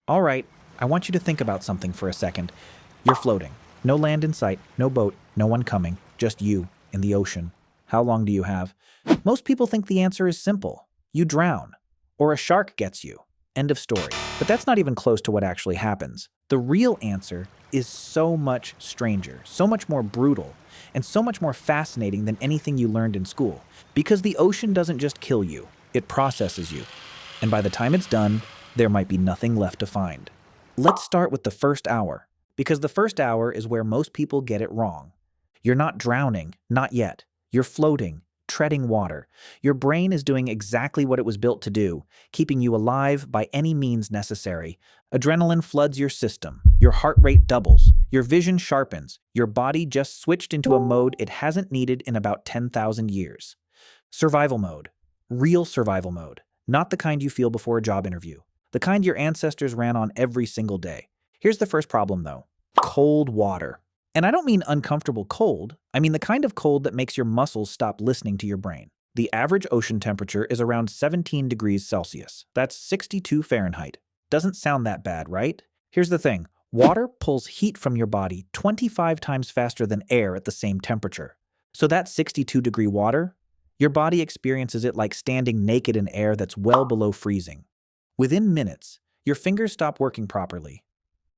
All right, I want you to think about something for a second. You're floating. No land in sight, no boat, no one coming, just you in the ocean. How long do you have? Most people think the answer is simple. You drown. Or a shark gets you. End of story. But that's not even close to what actually happens. The real answer is so much stranger, so much more brutal, and so much more fascinating than anything you learned in school. Because the ocean doesn't just kill you, it processes you. And by the time it's done, there might be nothing left to find. Let's start with the first hour, because the first hour is where most people get it wrong. You're not drowning, not yet. You're floating, treading water. Your brain is doing exactly what it was built to do, keeping you alive by any means necessary. Adrenaline floods your system, your heart rate doubles, your vision sharpens, your body just switched into a mode it hasn't needed in about 10,000 years. Survival mode. Real survival mode. Not the kind you feel before a job interview. The kind your ancestors ran on every single day. Here's the first problem, though. Cold water. And I don't mean uncomfortable cold. I mean the kind of cold that makes your muscles stop listening to your brain. The average ocean temperature is around 17 degrees Celsius. That's 62 Fahrenheit. Doesn't sound that bad, right? Here's the thing. Water pulls heat from your body 25 times faster than air at the same temperature. So that 62-degree water, your body experiences it like standing naked in air that's well below freezing. Within minutes, your fingers stop working properly.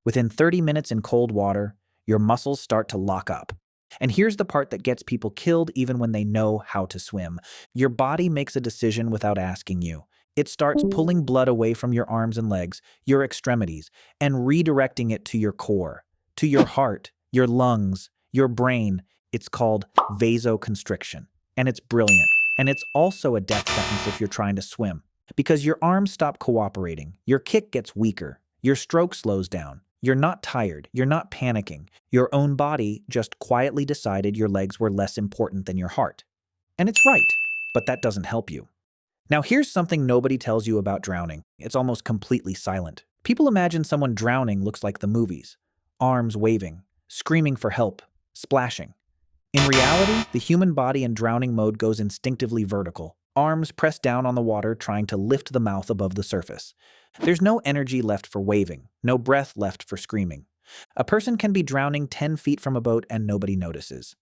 Within 30 minutes in cold water, your muscles start to lock up. And here's the part that gets people killed even when they know how to swim. Your body makes a decision without asking you. It starts pulling blood away from your arms and legs, your extremities, and redirecting it to your core, to your heart, your lungs, your brain. It's called vasoconstriction. And it's brilliant. And it's also a death sentence if you're trying to swim. Because your arms stop cooperating, your kick gets weaker, your stroke slows down. You're not tired, you're not panicking. Your own body just quietly decided your legs were less important than your heart. And it's right, but that doesn't help you. Now here's something nobody tells you about drowning. It's almost completely silent. People imagine someone drowning looks like the movies. Arms waving, screaming for help, splashing. In reality, the human body in drowning mode goes instinctively vertical. Arms pressed down on the water trying to lift the mouth above the surface. There's no energy left for waving, no breath left for screaming. A person can be drowning 10 feet from a boat and nobody notices.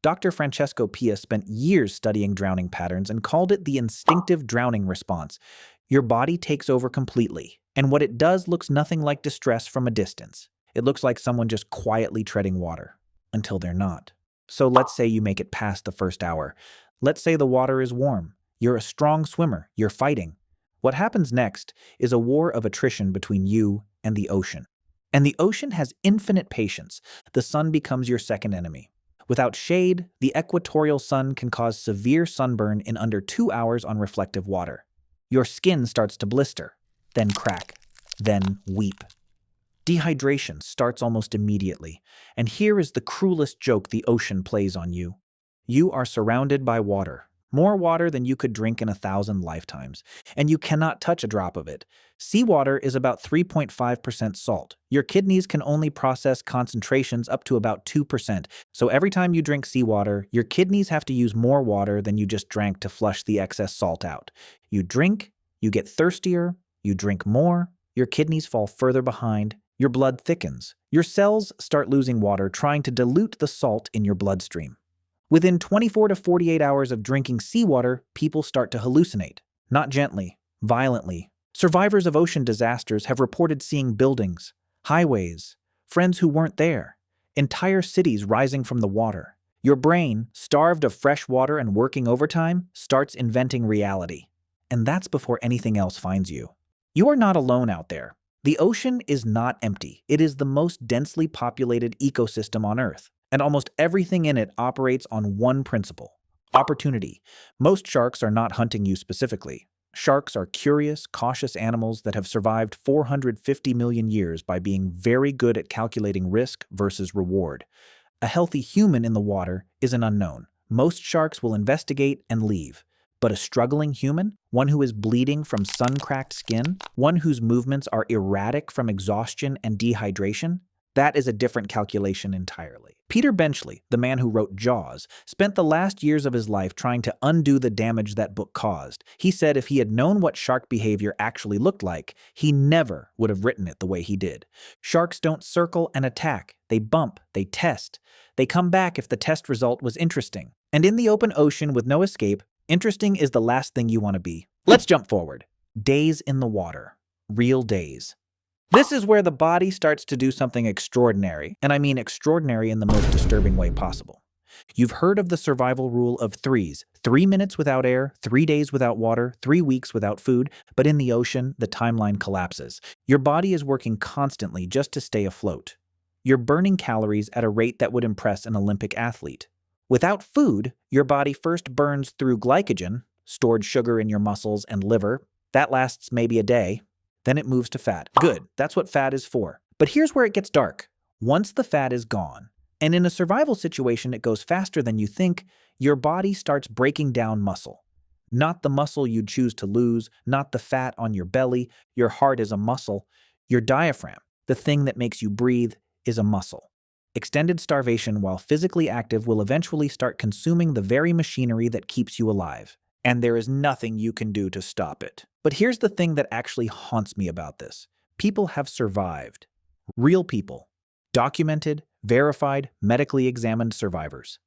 Dr. Francesco Pia spent years studying drowning patterns and called it the instinctive drowning response. Your body takes over completely, and what it does looks nothing like distress from a distance. It looks like someone just quietly treading water, until they're not. So let's say you make it past the first hour. Let's say the water is warm. You're a strong swimmer. You're fighting. What happens next is a war of attrition between you and the ocean. And the ocean has infinite patience. The sun becomes your second enemy. Without shade, the equatorial sun can cause severe sunburn in under 2 hours on reflective water. Your skin starts to blister, then crack, then weep. Dehydration starts almost immediately. And here is the cruelest joke the ocean plays on you. You are surrounded by water. More water than you could drink in 1,000 lifetimes, and you cannot touch a drop of it. Seawater is about 3.5% salt. Your kidneys can only process concentrations up to about 2%, so every time you drink seawater, your kidneys have to use more water than you just drank to flush the excess salt out. You drink, you get thirstier, you drink more, your kidneys fall further behind, your blood thickens. Your cells start losing water trying to dilute the salt in your bloodstream. Within 24 to 48 hours of drinking seawater, people start to hallucinate. Not gently, violently. Survivors of ocean disasters have reported seeing buildings, highways, friends who weren't there, entire cities rising from the water. Your brain, starved of fresh water and working overtime, starts inventing reality. And that's before anything else finds you. You are not alone out there. The ocean is not empty. It is the most densely populated ecosystem on Earth. And almost everything in it operates on one principle: opportunity. Most sharks are not hunting you specifically. Sharks are curious, cautious animals that have survived 450 million years by being very good at calculating risk versus reward. A healthy human in the water is an unknown. Most sharks will investigate and leave. But a struggling human, one who is bleeding from sun-cracked skin, one whose movements are erratic from exhaustion and dehydration, that is a different calculation entirely. Peter Benchley, the man who wrote Jaws, spent the last years of his life trying to undo the damage that book caused. He said if he had known what shark behavior actually looked like, he never would have written it the way he did. Sharks don't circle and attack. They bump, they test. They come back if the test result was interesting. And in the open ocean with no escape, interesting is the last thing you want to be. Let's jump forward. Days in the water. Real days. This is where the body starts to do something extraordinary, and I mean extraordinary in the most disturbing way possible. You've heard of the survival rule of threes: 3 minutes without air, 3 days without water, 3 weeks without food, but in the ocean, the timeline collapses. Your body is working constantly just to stay afloat. You're burning calories at a rate that would impress an Olympic athlete. Without food, your body first burns through glycogen, stored sugar in your muscles and liver. That lasts maybe a day. Then it moves to fat. Good, that's what fat is for. But here's where it gets dark. Once the fat is gone, and in a survival situation it goes faster than you think, your body starts breaking down muscle. Not the muscle you'd choose to lose, not the fat on your belly. Your heart is a muscle. Your diaphragm, the thing that makes you breathe, is a muscle. Extended starvation while physically active will eventually start consuming the very machinery that keeps you alive. And there is nothing you can do to stop it. But here's the thing that actually haunts me about this. People have survived. Real people. Documented, verified, medically examined survivors.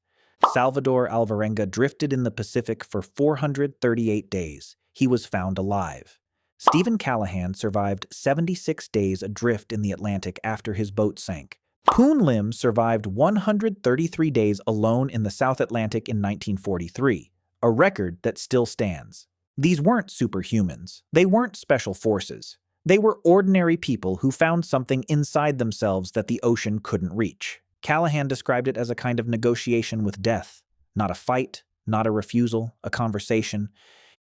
Salvador Alvarenga drifted in the Pacific for 438 days. He was found alive. Stephen Callahan survived 76 days adrift in the Atlantic after his boat sank. Poon Lim survived 133 days alone in the South Atlantic in 1943. A record that still stands. These weren't superhumans. They weren't special forces. They were ordinary people who found something inside themselves that the ocean couldn't reach. Callahan described it as a kind of negotiation with death. Not a fight, not a refusal, a conversation.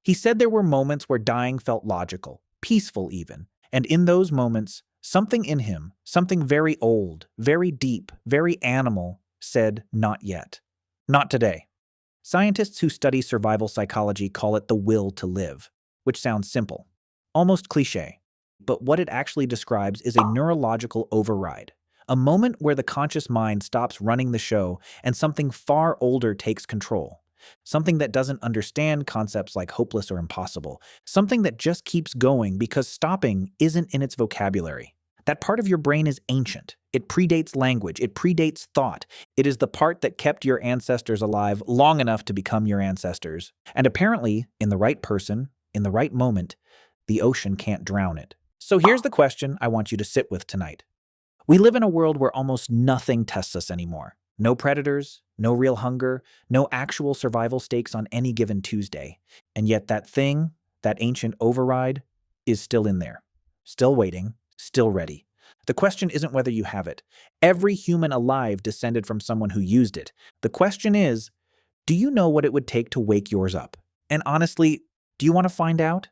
He said there were moments where dying felt logical, peaceful even, and in those moments, something in him, something very old, very deep, very animal, said, not yet. Not today. Scientists who study survival psychology call it the will to live, which sounds simple, almost cliché. But what it actually describes is a neurological override, a moment where the conscious mind stops running the show and something far older takes control. Something that doesn't understand concepts like hopeless or impossible. Something that just keeps going because stopping isn't in its vocabulary. That part of your brain is ancient. It predates language. It predates thought. It is the part that kept your ancestors alive long enough to become your ancestors. And apparently, in the right person, in the right moment, the ocean can't drown it. So here's the question I want you to sit with tonight. We live in a world where almost nothing tests us anymore. No predators, no real hunger, no actual survival stakes on any given Tuesday. And yet that thing, that ancient override, is still in there. Still waiting. Still ready. The question isn't whether you have it. Every human alive descended from someone who used it. The question is, do you know what it would take to wake yours up? And honestly, do you want to find out?